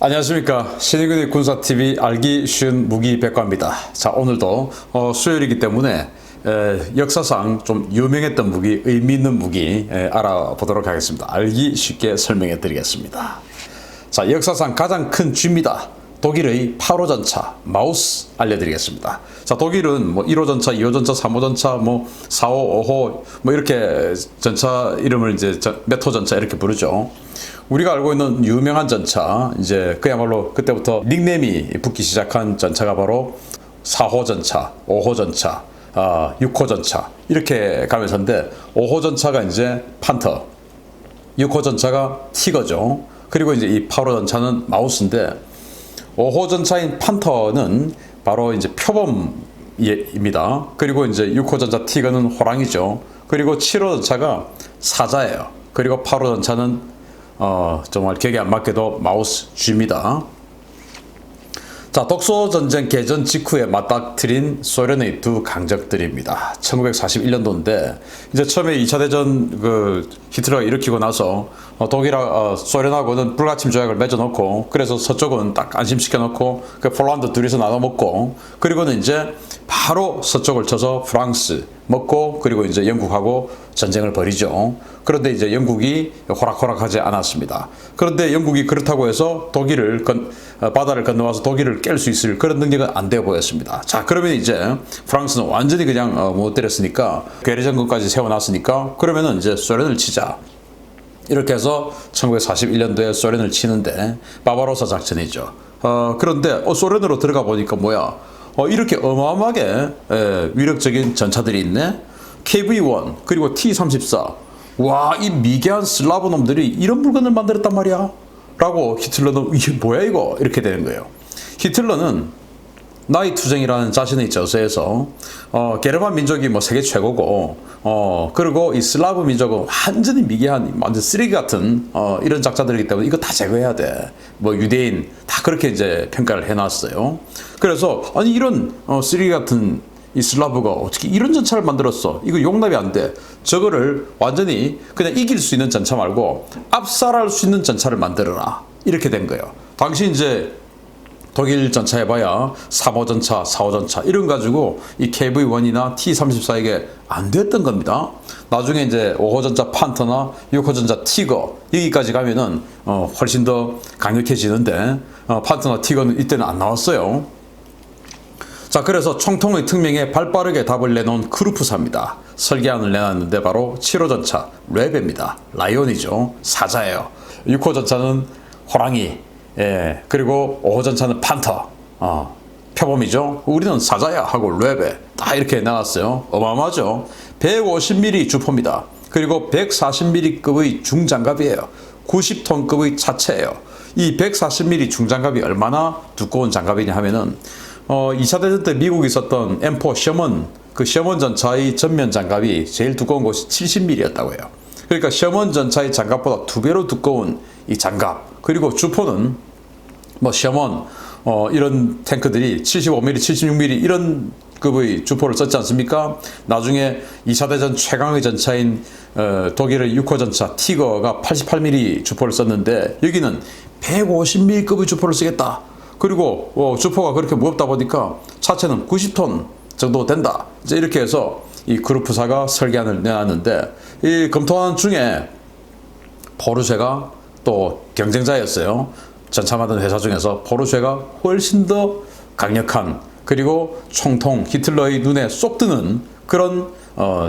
안녕하십니까. 신의근의 군사TV 알기 쉬운 무기 백과입니다. 자, 오늘도 수요일이기 때문에 역사상 좀 유명했던 무기, 의미 있는 무기 알아보도록 하겠습니다. 알기 쉽게 설명해 드리겠습니다. 자, 역사상 가장 큰 쥐입니다. 독일의 8호 전차 마우스 알려드리겠습니다. 자, 독일은 뭐 1호 전차, 2호 전차, 3호 전차, 뭐 4호, 5호 뭐 이렇게 전차 이름을 이제 몇 호 전차 이렇게 부르죠. 우리가 알고 있는 유명한 전차, 이제 그야말로 그때부터 닉네임이 붙기 시작한 전차가 바로 4호 전차, 5호 전차, 6호 전차 이렇게 가면서인데, 5호 전차가 이제 판터, 6호 전차가 티거죠. 그리고 이제 이 8호 전차는 마우스인데, 5호 전차인 판터는 바로 이제 표범입니다. 그리고 이제 6호 전차 티거는 호랑이죠. 그리고 7호 전차가 사자예요. 그리고 8호 전차는 정말 기억에 안 맞게도 마우스 G입니다. 자, 독소전쟁 개전 직후에 맞닥뜨린 소련의 두 강적들입니다. 1941년도인데 이제 처음에 2차 대전 히틀러가 일으키고 나서 소련하고는 불가침 조약을 맺어놓고, 그래서 서쪽은 딱 안심시켜놓고 폴란드 둘이서 나눠먹고, 그리고는 이제 바로 서쪽을 쳐서 프랑스 먹고, 그리고 이제 영국하고 전쟁을 벌이죠. 그런데 이제 영국이 호락호락하지 않았습니다. 그런데 영국이 그렇다고 해서 바다를 건너와서 독일을 깰 수 있을 그런 능력은 안 되어 보였습니다. 자, 그러면 이제 프랑스는 완전히 그냥 못 때렸으니까, 괴뢰정권까지 세워놨으니까, 그러면은 이제 소련을 치자. 이렇게 해서 1941년도에 소련을 치는데 바바로사 작전이죠. 그런데 소련으로 들어가 보니까 뭐야? 이렇게 어마어마하게 위력적인 전차들이 있네. KV-1 그리고 T-34. 와, 이 미개한 슬라브 놈들이 이런 물건을 만들었단 말이야 라고 히틀러는 이게 뭐야 이거 이렇게 되는 거예요. 히틀러는 나이 투쟁이라는 자신의 저서에서 게르만 민족이 뭐 세계 최고고, 그리고 이 슬라브 민족은 완전히 미개한 완전 쓰레기 같은 이런 작자들이기 때문에 이거 다 제거해야 돼. 뭐 유대인 다 그렇게 이제 평가를 해놨어요. 그래서 아니 이런 쓰레기 같은 이 슬라브가 어떻게 이런 전차를 만들었어? 이거 용납이 안 돼. 저거를 완전히 그냥 이길 수 있는 전차 말고 압살할 수 있는 전차를 만들어라. 이렇게 된 거예요. 당시 이제 독일 전차 해봐야 3호 전차, 4호 전차 이런 가지고 이 KV-1이나 T-34에게 안 됐던 겁니다. 나중에 이제 5호 전차 판터나 6호 전차 티거 여기까지 가면은 훨씬 더 강력해지는데, 판터나 티거는 이때는 안 나왔어요. 자, 그래서 총통의 특명에 발빠르게 답을 내놓은 크루프사입니다. 설계안을 내놨는데 바로 7호 전차 레베입니다. 라이온이죠. 사자예요. 6호 전차는 호랑이, 그리고 5호 전차는 판터, 표범이죠. 우리는 사자야 하고 레베 다 이렇게 나왔어요. 어마어마하죠. 150mm 주포입니다. 그리고 140mm급의 중장갑이에요. 90톤급의 차체예요. 이 140mm 중장갑이 얼마나 두꺼운 장갑이냐 하면은 2차 대전 때 미국이 썼던 M4 셔먼, 그 셔먼 전차의 전면 장갑이 제일 두꺼운 곳이 70mm였다고 해요. 그러니까 셔먼 전차의 장갑보다 2배로 두꺼운 이 장갑, 그리고 주포는 뭐 셔먼 이런 탱크들이 75mm, 76mm 이런 급의 주포를 썼지 않습니까? 나중에 2차 대전 최강의 전차인 독일의 6호 전차 티거가 88mm 주포를 썼는데, 여기는 150mm급의 주포를 쓰겠다. 그리고 주포가 그렇게 무겁다 보니까 차체는 90톤 정도 된다. 이제 이렇게 해서 이 크루프사가 설계안을 내놨는데, 이 검토하는 중에 포르쉐가 또 경쟁자였어요. 전차 만드는 회사 중에서 포르쉐가 훨씬 더 강력한, 그리고 총통 히틀러의 눈에 쏙 드는 그런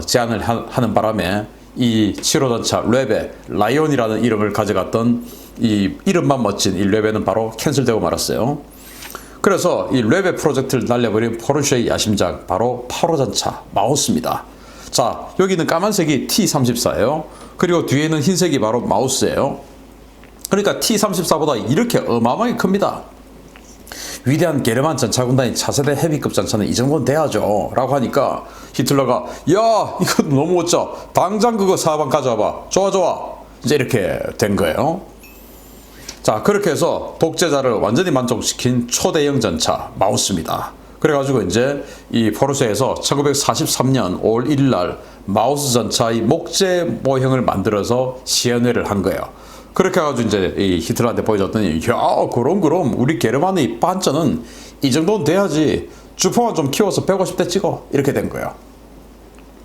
제안을 하는 바람에 이 7호 전차 레베, 라이온이라는 이름을 가져갔던 이 이름만 멋진 이 레베는 바로 캔슬되고 말았어요. 그래서 이 레베 프로젝트를 날려버린 포르쉐의 야심작 바로 8호 전차 마우스입니다. 자, 여기는 까만색이 T-34예요. 그리고 뒤에는 흰색이 바로 마우스예요. 그러니까 T-34보다 이렇게 어마어마하게 큽니다. 위대한 게르만 전차군단이 차세대 헤비급 전차는 이 정도는 돼야죠 라고 하니까 히틀러가 야, 이거 너무 멋져. 당장 그거 사방 가져와봐. 좋아. 이제 이렇게 된 거예요. 자, 그렇게 해서 독재자를 완전히 만족시킨 초대형 전차 마우스입니다. 그래가지고 이제 이 포르쉐에서 1943년 5월 1일 날 마우스 전차의 목재 모형을 만들어서 시연회를 한 거예요. 그렇게 해가지고 이제 이 히틀러한테 보여줬더니, 야, 그럼 우리 게르만의 반전은 이 정도는 돼야지. 주포만 좀 키워서 150대 찍어. 이렇게 된 거예요.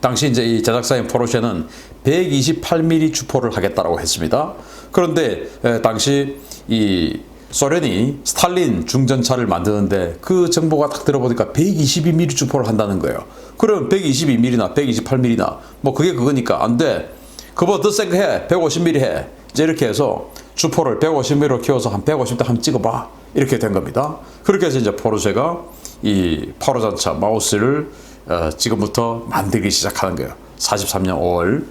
당시 이제 이 제작사인 포르쉐는 128mm 주포를 하겠다라고 했습니다. 그런데 당시 이 소련이 스탈린 중전차를 만드는데 그 정보가 딱 들어보니까 122mm 주포를 한다는 거예요. 그럼 122mm나 128mm나 뭐 그게 그거니까 안 돼. 그보다 더 센 거 해. 150mm 해. 이제 이렇게 해서 주포를 150mm로 키워서 한 150대 한번 찍어봐. 이렇게 된 겁니다. 그렇게 해서 이제 포르쉐가 이 파로전차 마우스를 지금부터 만들기 시작하는 거예요. 43년 5월.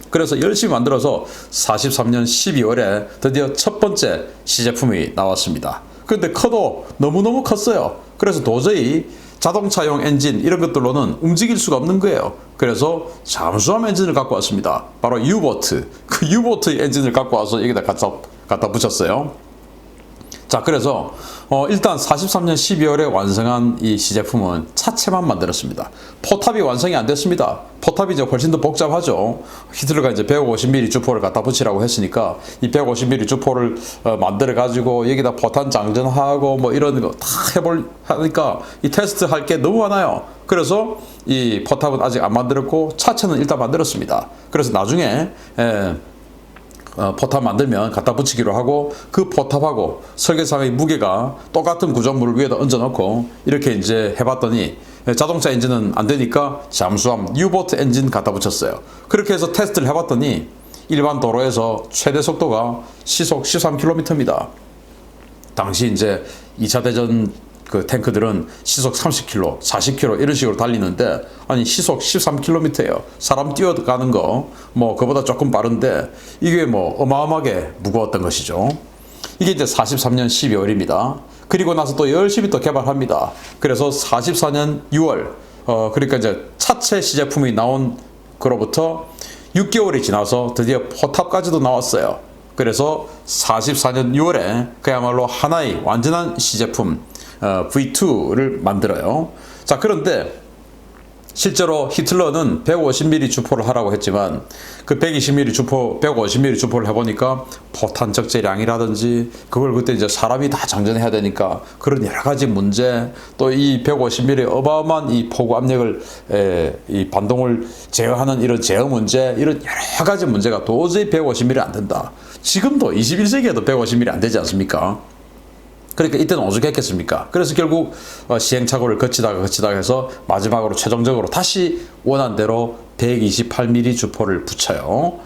그래서 열심히 만들어서 43년 12월에 드디어 첫 번째 시제품이 나왔습니다. 그런데 커도 너무너무 컸어요. 그래서 도저히 자동차용 엔진 이런 것들로는 움직일 수가 없는 거예요. 그래서 잠수함 엔진을 갖고 왔습니다. 바로 유보트. 그 유보트 엔진을 갖고 와서 여기다 갖다 붙였어요. 자, 그래서 일단 43년 12월에 완성한 이 시제품은 차체만 만들었습니다. 포탑이 완성이 안 됐습니다. 포탑이 이제 훨씬 더 복잡하죠. 히틀러가 이제 150mm 주포를 갖다 붙이라고 했으니까 이 150mm 주포를 만들어 가지고 여기다 포탄 장전하고 뭐 이런 거 다 하니까 이 테스트 할 게 너무 많아요. 그래서 이 포탑은 아직 안 만들었고 차체는 일단 만들었습니다. 그래서 나중에 포탑 만들면 갖다 붙이기로 하고 그 포탑하고 설계상의 무게가 똑같은 구조물을 위에다 얹어놓고 이렇게 이제 해봤더니 자동차 엔진은 안 되니까 잠수함 유보트 엔진 갖다 붙였어요. 그렇게 해서 테스트를 해봤더니 일반 도로에서 최대 속도가 시속 13km입니다. 당시 이제 2차 대전 그 탱크들은 시속 30km, 40km 이런 식으로 달리는데 아니 시속 13km예요. 사람 뛰어가는 거 뭐 그보다 조금 빠른데 이게 뭐 어마어마하게 무거웠던 것이죠. 이게 이제 43년 12월입니다. 그리고 나서 또 열심히 또 개발합니다. 그래서 44년 6월 그러니까 이제 차체 시제품이 나온 그로부터 6개월이 지나서 드디어 포탑까지도 나왔어요. 그래서 44년 6월에 그야말로 하나의 완전한 시제품 V2를 만들어요. 자, 그런데 실제로 히틀러는 150mm 주포를 하라고 했지만 그 120mm 주포, 150mm 주포를 해보니까 포탄 적재량이라든지 그걸 그때 이제 사람이 다 장전해야 되니까 그런 여러 가지 문제, 또 이 150mm 어마어마한 이 포구 압력을 이 반동을 제어하는 이런 제어 문제, 이런 여러 가지 문제가 도저히 150mm 안 된다. 지금도 21세기에도 150mm 안 되지 않습니까? 그러니까 이때는 오죽했겠습니까? 그래서 결국 시행착오를 거치다가 해서 마지막으로 최종적으로 다시 원한대로 128mm 주포를 붙여요.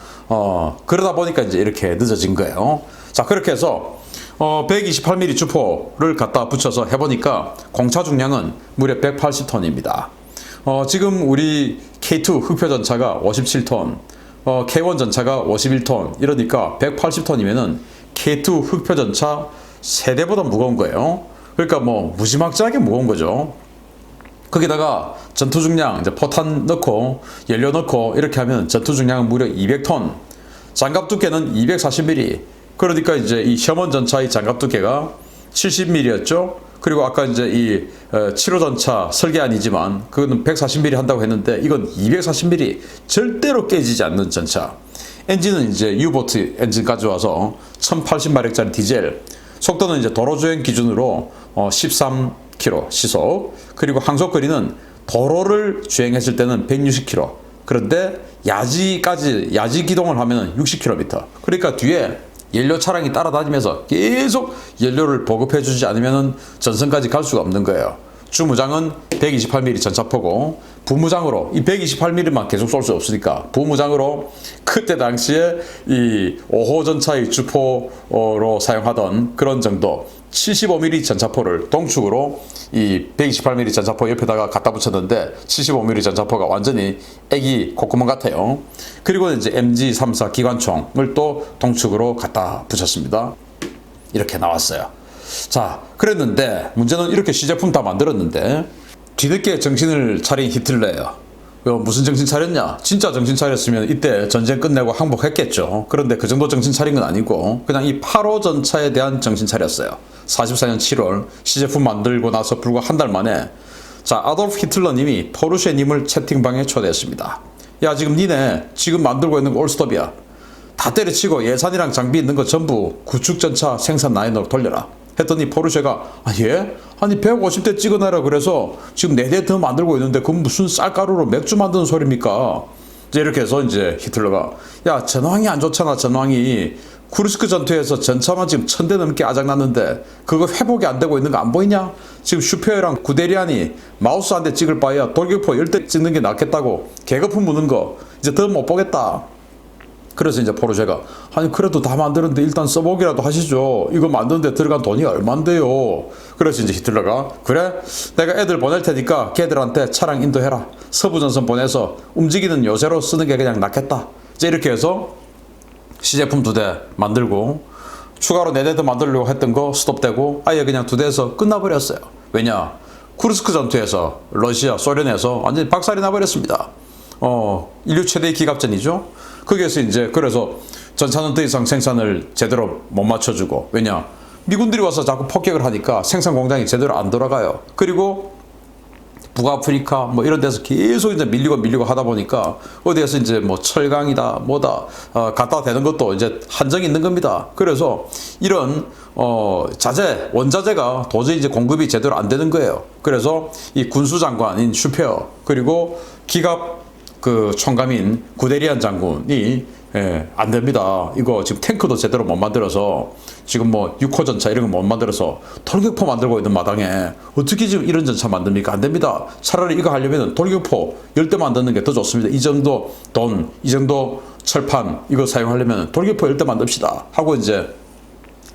그러다 보니까 이제 이렇게 늦어진 거예요. 자, 그렇게 해서 128mm 주포를 갖다 붙여서 해보니까 공차 중량은 무려 180톤입니다. 지금 우리 K2 흑표전차가 57톤, K1 전차가 51톤 이러니까 180톤이면은 K2 흑표전차 세대보다 무거운 거예요. 그러니까 뭐 무지막지하게 무거운 거죠. 거기다가 전투 중량, 이제 포탄 넣고 연료 넣고 이렇게 하면 전투 중량은 무려 200톤. 장갑 두께는 240mm. 그러니까 이제 이 셔먼 전차의 장갑 두께가 70mm였죠. 그리고 아까 이제 이 7호 전차 설계안이지만 그거는 140mm 한다고 했는데 이건 240mm. 절대로 깨지지 않는 전차. 엔진은 이제 유보트 엔진 가져와서 1080마력짜리 디젤. 속도는 이제 도로주행 기준으로 13km 시속, 그리고 항속거리는 도로를 주행했을 때는 160km. 그런데 야지 기동을 하면 60km. 그러니까 뒤에 연료 차량이 따라다니면서 계속 연료를 보급해 주지 않으면 전선까지 갈 수가 없는 거예요. 주무장은 128mm 전차포고 부무장으로 이 128mm만 계속 쏠 수 없으니까 부무장으로 그때 당시에 이 5호 전차의 주포로 사용하던 그런 정도 75mm 전차포를 동축으로 이 128mm 전차포 옆에다가 갖다 붙였는데 75mm 전차포가 완전히 애기 콧구멍 같아요. 그리고 이제 MG34 기관총을 또 동축으로 갖다 붙였습니다. 이렇게 나왔어요. 자, 그랬는데 문제는 이렇게 시제품 다 만들었는데 뒤늦게 정신을 차린 히틀러예요. 무슨 정신 차렸냐? 진짜 정신 차렸으면 이때 전쟁 끝내고 항복했겠죠. 그런데 그 정도 정신 차린 건 아니고 그냥 이 8호 전차에 대한 정신 차렸어요. 44년 7월 시제품 만들고 나서 불과 한 달 만에 자, 아돌프 히틀러님이 포르쉐님을 채팅방에 초대했습니다. 야, 지금 니네 지금 만들고 있는 거 올스톱이야. 다 때려치고 예산이랑 장비 있는 거 전부 구축전차 생산 라인으로 돌려라. 했더니 포르쉐가 예? 아니 150대 찍어내라 그래서 지금 4대 더 만들고 있는데 그건 무슨 쌀가루로 맥주 만드는 소리입니까? 이제 이렇게 해서 이제 히틀러가 야 전황이 안 좋잖아. 전황이 쿠르스크 전투에서 전차만 지금 1000대 넘게 아작났는데 그거 회복이 안 되고 있는 거 안 보이냐? 지금 슈페어랑 구데리안이 마우스 한 대 찍을 바에야 돌격포 10대 찍는 게 낫겠다고 계급품 무는 거 이제 더 못 보겠다. 그래서 이제 포르쉐가 아니 그래도 다 만드는데 일단 써보기라도 하시죠. 이거 만드는데 들어간 돈이 얼만데요. 그래서 이제 히틀러가 그래 내가 애들 보낼 테니까 걔들한테 차량 인도해라. 서부전선 보내서 움직이는 요새로 쓰는 게 그냥 낫겠다. 이제 이렇게 해서 시제품 2대 만들고 추가로 4대 더 만들려고 했던 거 스톱되고 아예 그냥 2대에서 끝나버렸어요. 왜냐 쿠르스크 전투에서 러시아 소련에서 완전히 박살이 나버렸습니다. 인류 최대의 기갑전이죠. 거기에서 이제 그래서 전차는 더 이상 생산을 제대로 못 맞춰주고 왜냐 미군들이 와서 자꾸 폭격을 하니까 생산 공장이 제대로 안 돌아가요. 그리고 북아프리카 뭐 이런 데서 계속 이제 밀리고 하다 보니까 어디에서 이제 뭐 철강이다 뭐다 갖다 대는 것도 이제 한정이 있는 겁니다. 그래서 이런 자재 원자재가 도저히 이제 공급이 제대로 안 되는 거예요. 그래서 이 군수장관인 슈페어 그리고 기갑 그 총감인 구데리안 장군이 안 됩니다. 이거 지금 탱크도 제대로 못 만들어서 지금 뭐 6호 전차 이런 거 못 만들어서 돌격포 만들고 있는 마당에 어떻게 지금 이런 전차 만듭니까? 안 됩니다. 차라리 이거 하려면 돌격포 10대 만드는 게 더 좋습니다. 이 정도 돈, 이 정도 철판 이거 사용하려면 돌격포 10대 만듭시다. 하고 이제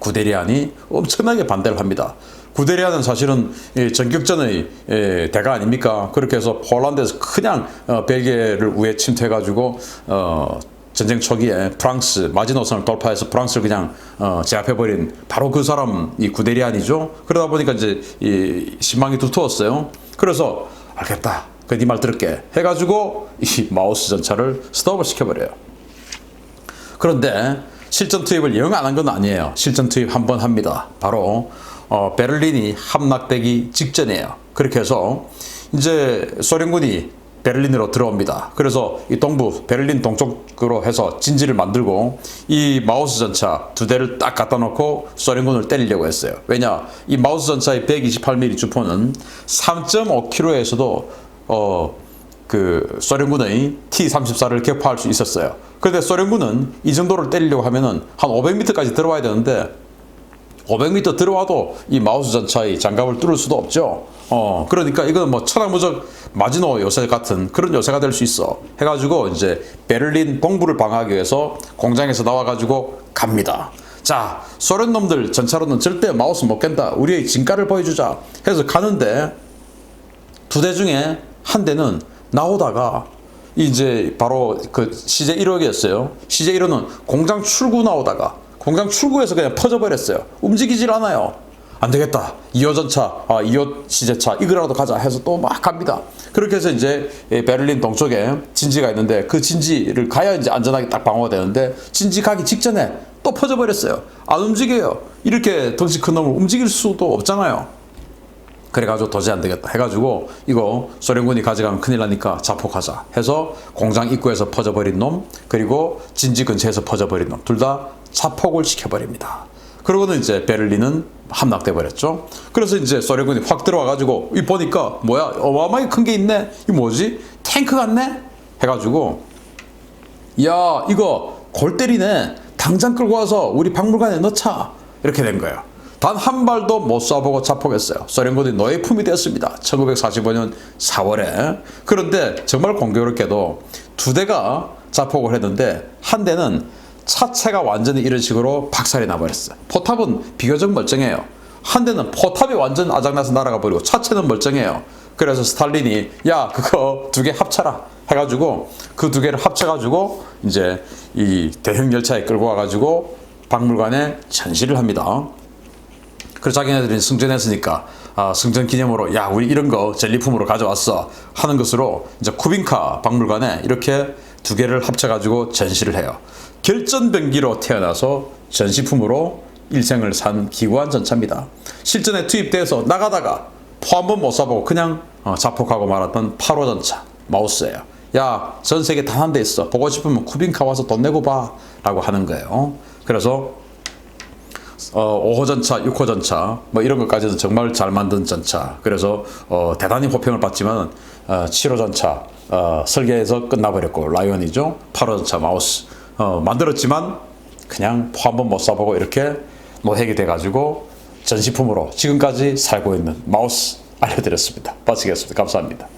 구데리안이 엄청나게 반대를 합니다. 구데리안은 사실은 전격전의 대가 아닙니까? 그렇게 해서 폴란드에서 그냥 벨기에를 우회 침투해가지고 전쟁 초기에 프랑스 마지노선을 돌파해서 프랑스를 그냥 제압해버린 바로 그 사람이 구데리안이죠. 그러다 보니까 이제 신망이 두터웠어요. 그래서 알겠다. 네 말 들을게. 해가지고 이 마우스 전차를 스톱을 시켜버려요. 그런데 실전 투입을 영 안 한 건 아니에요. 실전 투입 한 번 합니다. 바로 베를린이 함락되기 직전이에요. 그렇게 해서 이제 소련군이 베를린으로 들어옵니다. 그래서 이 동부 베를린 동쪽으로 해서 진지를 만들고 이 마우스 전차 2대를 딱 갖다 놓고 소련군을 때리려고 했어요. 왜냐 이 마우스 전차의 128mm 주포는 3.5km에서도 그 소련군의 T-34를 격파할 수 있었어요. 그런데 소련군은 이 정도를 때리려고 하면은 한 500m까지 들어와야 되는데 500m 들어와도 이 마우스 전차의 장갑을 뚫을 수도 없죠. 그러니까 이거는 뭐 천하무적 마지노 요새 같은 그런 요새가 될 수 있어. 해가지고 이제 베를린 동부를 방어하기 위해서 공장에서 나와가지고 갑니다. 자, 소련 놈들 전차로는 절대 마우스 못 깬다. 우리의 진가를 보여주자. 해서 가는데 2대 중에 한 대는 나오다가 이제 바로 그 CJ 1호기였어요. CJ 1호는 공장 출구 나오다가 공장 출구에서 그냥 퍼져버렸어요. 움직이질 않아요. 안 되겠다. 2호 전차, 2호 시제차 이거라도 가자 해서 또 막 갑니다. 그렇게 해서 이제 베를린 동쪽에 진지가 있는데 그 진지를 가야 이제 안전하게 딱 방어가 되는데 진지 가기 직전에 또 퍼져버렸어요. 안 움직여요. 이렇게 덩치 큰 놈을 움직일 수도 없잖아요. 그래가지고 도저히 안 되겠다 해가지고 이거 소련군이 가져가면 큰일 나니까 자폭하자 해서 공장 입구에서 퍼져버린 놈 그리고 진지 근처에서 퍼져버린 놈 둘 다 자폭을 시켜버립니다. 그러고는 이제 베를린은 함락돼 버렸죠. 그래서 이제 소련군이 확 들어와가지고 이 보니까 뭐야 어마어마하게 큰 게 있네. 이 뭐지? 탱크 같네? 해가지고 야 이거 골 때리네. 당장 끌고 와서 우리 박물관에 넣자. 이렇게 된 거예요. 단 한 발도 못 쏴보고 자폭했어요. 소련군이 노예 품이 되었습니다. 1945년 4월에. 그런데 정말 공교롭게도 2대가 자폭을 했는데 한 대는 차체가 완전히 이런 식으로 박살이 나버렸어요. 포탑은 비교적 멀쩡해요. 한 대는 포탑이 완전 아작나서 날아가 버리고 차체는 멀쩡해요. 그래서 스탈린이 야 그거 2개 합쳐라 해가지고 그 2개를 합쳐가지고 이제 이 대형 열차에 끌고 와가지고 박물관에 전시를 합니다. 그래서 자기네들이 승전했으니까 승전 기념으로 야 우리 이런 거 전리품으로 가져왔어 하는 것으로 이제 쿠빈카 박물관에 이렇게 2개를 합쳐가지고 전시를 해요. 결전병기로 태어나서 전시품으로 일생을 산 기구한 전차입니다. 실전에 투입돼서 나가다가 포 한 번 못 쏴보고 그냥 자폭하고 말았던 8호 전차 마우스예요. 야, 전 세계 단 한 대 있어. 보고 싶으면 쿠빈카 와서 돈 내고 봐. 라고 하는 거예요. 그래서 5호 전차, 6호 전차 뭐 이런 것까지는 정말 잘 만든 전차. 그래서 대단히 호평을 받지만 7호 전차 설계해서 끝나버렸고 라이언이죠. 8호 전차 마우스 만들었지만 그냥 포 한 번 못 쏴보고 이렇게 노획이 돼가지고 전시품으로 지금까지 살고 있는 마우스 알려드렸습니다. 마치겠습니다. 감사합니다.